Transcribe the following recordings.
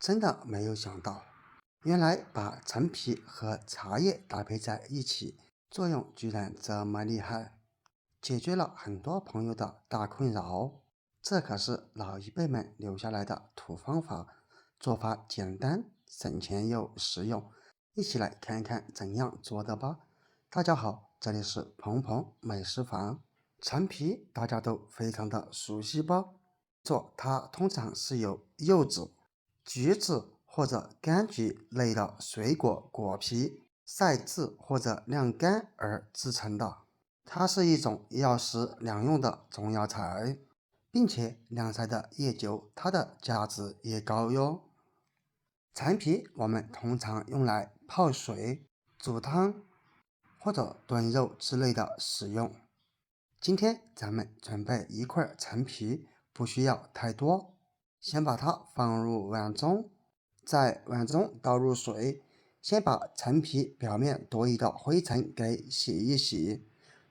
真的没有想到，原来把陈皮和茶叶搭配在一起，作用居然这么厉害，解决了很多朋友的大困扰。这可是老一辈们留下来的土方法，做法简单、省钱又实用。一起来看看怎样做的吧。大家好，这里是鹏鹏美食房。陈皮大家都非常的熟悉吧？它通常是由柚子、橘子或者柑橘类的水果果皮晒制或者晾干而制成的。它是一种药食两用的中药材，并且晾晒的越久，它的价值越高哟。陈皮我们通常用来泡水、煮汤或者炖肉之类的使用。今天咱们准备一块陈皮，不需要太多，先把它放入碗中，在碗中倒入水，先把陈皮表面多余的灰尘给洗一洗。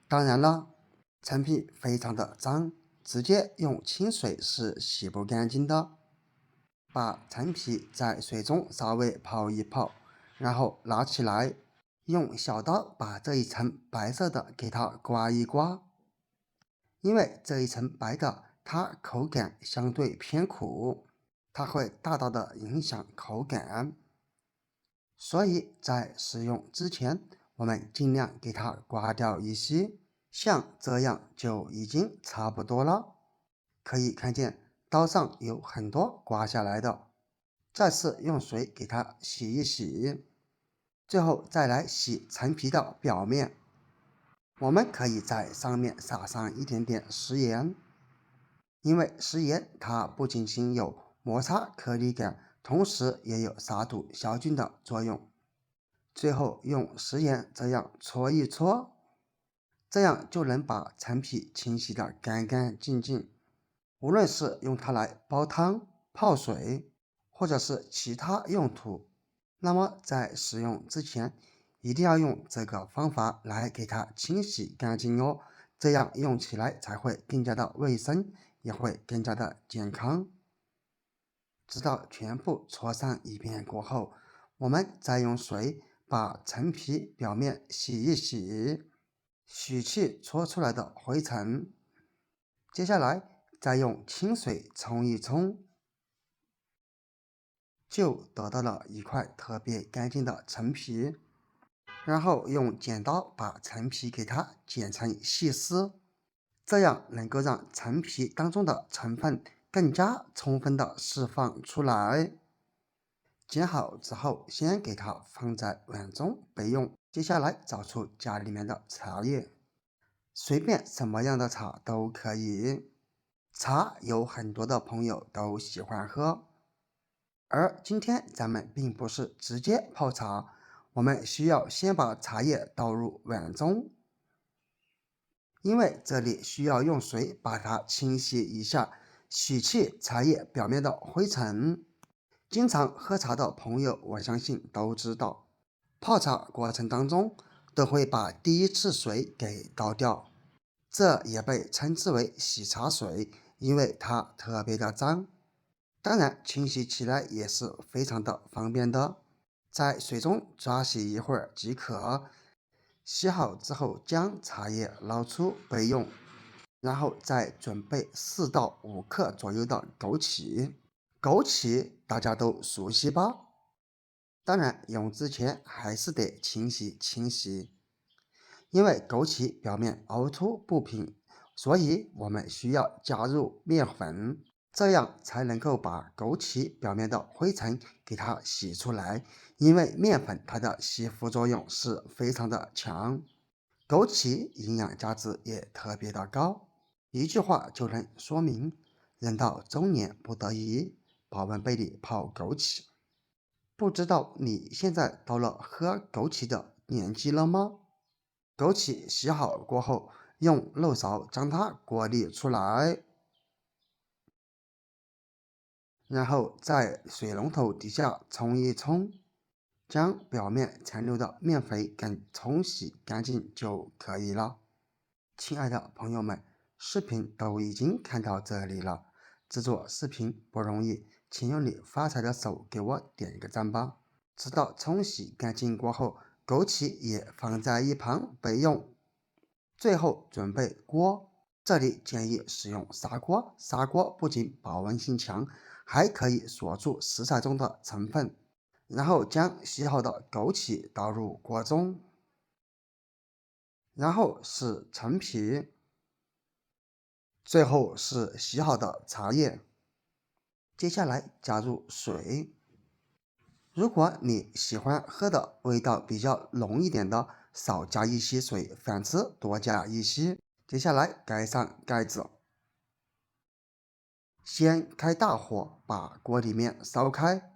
当然了，陈皮非常的脏，直接用清水是洗不干净的。把陈皮在水中稍微泡一泡，然后拿起来，用小刀把这一层白色的给它刮一刮。因为这一层白的它口感相对偏苦，它会大大的影响口感，所以在使用之前，我们尽量给它刮掉一些，像这样就已经差不多了。可以看见刀上有很多刮下来的，再次用水给它洗一洗，最后再来洗陈皮的表面。我们可以在上面撒上一点点食盐，因为食盐它不仅仅有摩擦颗粒感，同时也有杀毒消菌的作用。最后用食盐这样搓一搓，这样就能把陈皮清洗得干干净净。无论是用它来煲汤、泡水，或者是其他用途，那么在使用之前，一定要用这个方法来给它清洗干净哦，这样用起来才会更加的卫生，也会更加的健康。直到全部搓上一遍过后，我们再用水把陈皮表面洗一洗，洗去搓出来的灰尘。接下来再用清水冲一冲，就得到了一块特别干净的陈皮。然后用剪刀把陈皮给它剪成细丝，这样能够让陈皮当中的成分更加充分的释放出来。剪好之后，先给它放在碗中备用。接下来找出家里面的茶叶，随便什么样的茶都可以。茶有很多的朋友都喜欢喝，而今天咱们并不是直接泡茶，我们需要先把茶叶倒入碗中，因为这里需要用水把它清洗一下，洗去茶叶表面的灰尘。经常喝茶的朋友，我相信都知道，泡茶过程当中都会把第一次水给倒掉，这也被称之为洗茶水，因为它特别的脏。当然，清洗起来也是非常的方便的，在水中抓洗一会儿即可。洗好之后，将茶叶捞出备用，然后再准备4到5克左右的枸杞。枸杞大家都熟悉吧？当然，用之前还是得清洗清洗，因为枸杞表面凹凸不平，所以我们需要加入面粉，这样才能够把枸杞表面的灰尘给它洗出来。因为面粉它的吸附作用是非常的强，枸杞营养价值也特别的高。一句话就能说明，人到中年不得已，保温杯里泡枸杞。不知道你现在到了喝枸杞的年纪了吗？枸杞洗好过后，用漏勺将它过滤出来，然后在水龙头底下冲一冲，将表面残留的面粉给冲洗干净就可以了。亲爱的朋友们，视频都已经看到这里了，制作视频不容易，请用你发财的手给我点一个赞吧。直到冲洗干净过后，枸杞也放在一旁备用。最后准备锅，这里建议使用砂锅，砂锅不仅保温性强，还可以锁住食材中的成分。然后将洗好的枸杞倒入锅中，然后是陈皮，最后是洗好的茶叶。接下来加入水，如果你喜欢喝的味道比较浓一点的，少加一些水，反之多加一些。接下来盖上盖子，先开大火把锅里面烧开，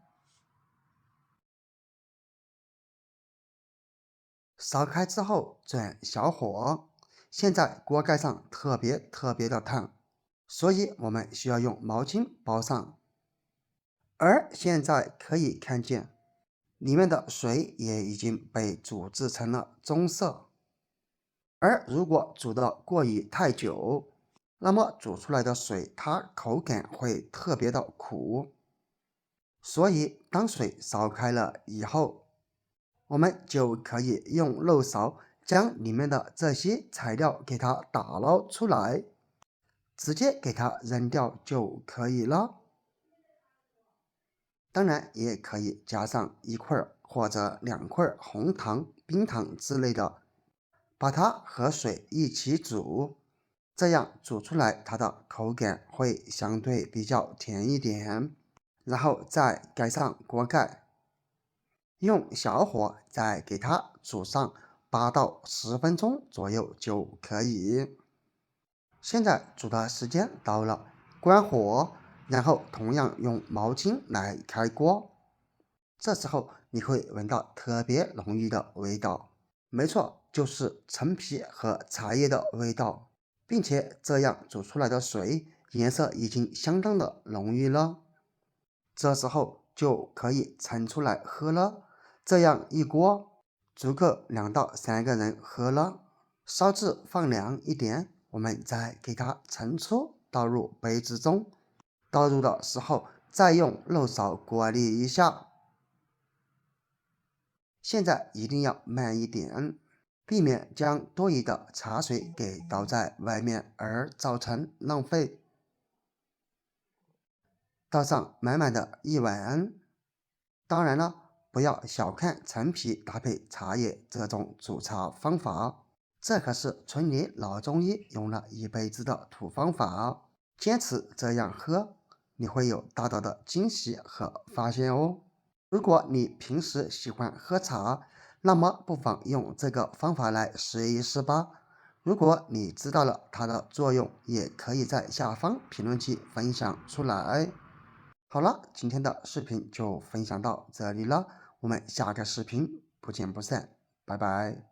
烧开之后转小火。现在锅盖上特别的烫，所以我们需要用毛巾包上。而现在可以看见，里面的水也已经被煮制成了棕色。而如果煮得过于太久，那么煮出来的水它口感会特别的苦。所以当水烧开了以后，我们就可以用漏勺将里面的这些材料给它打捞出来，直接给它扔掉就可以了。当然也可以加上1块或者2块红糖、冰糖之类的，把它和水一起煮，这样煮出来它的口感会相对比较甜一点。然后再盖上锅盖，用小火再给它煮上8到10分钟左右就可以。现在煮的时间到了，关火，然后同样用毛巾来开锅。这时候你会闻到特别浓郁的味道，没错，就是陈皮和茶叶的味道，并且这样煮出来的水颜色已经相当的浓郁了。这时候就可以盛出来喝了，这样一锅足够2到3个人喝了。烧至放凉一点，我们再给它盛出，倒入杯子中。倒入的时候再用漏勺过滤一下。现在一定要慢一点，避免将多余的茶水给倒在外面而造成浪费。倒上满满的一碗。当然了，不要小看陈皮搭配茶叶这种煮茶方法，这可是村里老中医用了一辈子的土方法。坚持这样喝，你会有大大的惊喜和发现哦。如果你平时喜欢喝茶，那么不妨用这个方法来试一试吧。如果你知道了它的作用，也可以在下方评论区分享出来。好了，今天的视频就分享到这里了，我们下个视频不见不散，拜拜。